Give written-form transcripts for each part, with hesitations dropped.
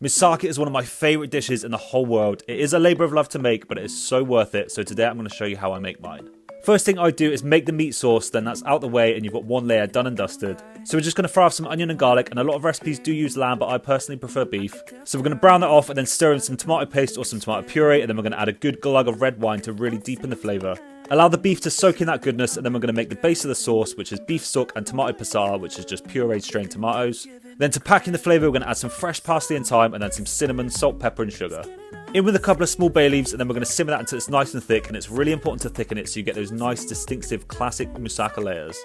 Moussaka is one of my favourite dishes in the whole world. It is a labour of love to make, but it is so worth it, so today I'm going to show you how I make mine. First thing I do is make the meat sauce, then that's out the way and you've got one layer done and dusted. So we're just going to fry off some onion and garlic, and a lot of recipes do use lamb, but I personally prefer beef. So we're going to brown that off and then stir in some tomato paste or some tomato puree, and then we're going to add a good glug of red wine to really deepen the flavour. Allow the beef to soak in that goodness, and then we're going to make the base of the sauce, which is beef stock and tomato passata, which is just pureed strained tomatoes. Then to pack in the flavour, we're going to add some fresh parsley and thyme, and then some cinnamon, salt, pepper and sugar. In with a couple of small bay leaves, and then we're going to simmer that until it's nice and thick, and it's really important to thicken it so you get those nice, distinctive, classic moussaka layers.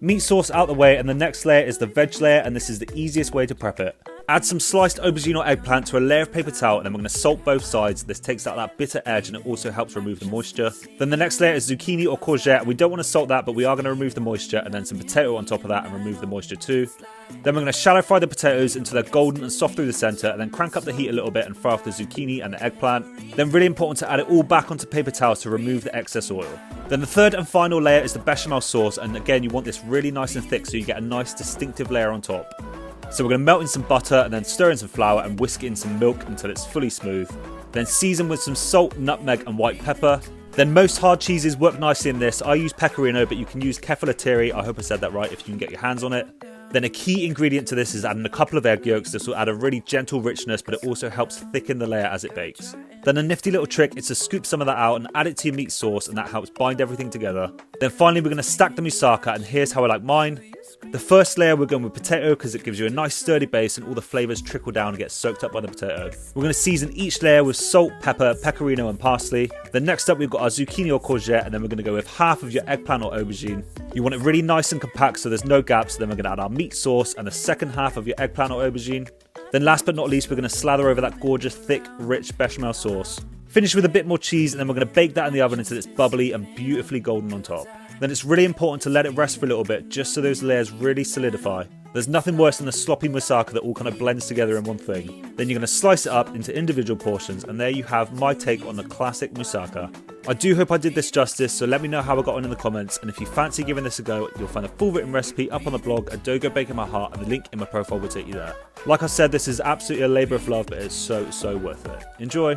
Meat sauce out the way, and the next layer is the veg layer, and this is the easiest way to prep it. Add some sliced aubergine or eggplant to a layer of paper towel, and then we're going to salt both sides. This takes out that bitter edge and it also helps remove the moisture. Then the next layer is zucchini or courgette. We don't want to salt that, but we are going to remove the moisture, and then some potato on top of that and remove the moisture too. Then we're going to shallow fry the potatoes until they're golden and soft through the centre, and then crank up the heat a little bit and fry off the zucchini and the eggplant. Then really important to add it all back onto paper towels to remove the excess oil. Then the third and final layer is the bechamel sauce, and again you want this really nice and thick so you get a nice distinctive layer on top. So we're going to melt in some butter and then stir in some flour and whisk in some milk until it's fully smooth. Then season with some salt, nutmeg and white pepper. Then most hard cheeses work nicely in this. I use pecorino, but you can use kefalotteri, I hope I said that right, if you can get your hands on it. Then a key ingredient to this is adding a couple of egg yolks. This will add a really gentle richness, but it also helps thicken the layer as it bakes. Then a nifty little trick is to scoop some of that out and add it to your meat sauce, and that helps bind everything together. Then finally we're going to stack the moussaka, and here's how I like mine. The first layer we're going with potato because it gives you a nice sturdy base and all the flavours trickle down and get soaked up by the potato. We're going to season each layer with salt, pepper, pecorino and parsley. Then next up we've got our zucchini or courgette, and then we're going to go with half of your eggplant or aubergine. You want it really nice and compact so there's no gaps. Then we're going to add our meat sauce and the second half of your eggplant or aubergine. Then last but not least we're going to slather over that gorgeous thick rich bechamel sauce. Finish with a bit more cheese, and then we're going to bake that in the oven until it's bubbly and beautifully golden on top. Then it's really important to let it rest for a little bit just so those layers really solidify. There's nothing worse than a sloppy moussaka that all kind of blends together in one thing. Then you're going to slice it up into individual portions, and there you have my take on the classic moussaka. I do hope I did this justice, so let me know how I got on in the comments, and if you fancy giving this a go, you'll find a full written recipe up on the blog at Dogo Baking My Heart, and the link in my profile will take you there. Like I said, this is absolutely a labour of love, but it's so worth it. Enjoy!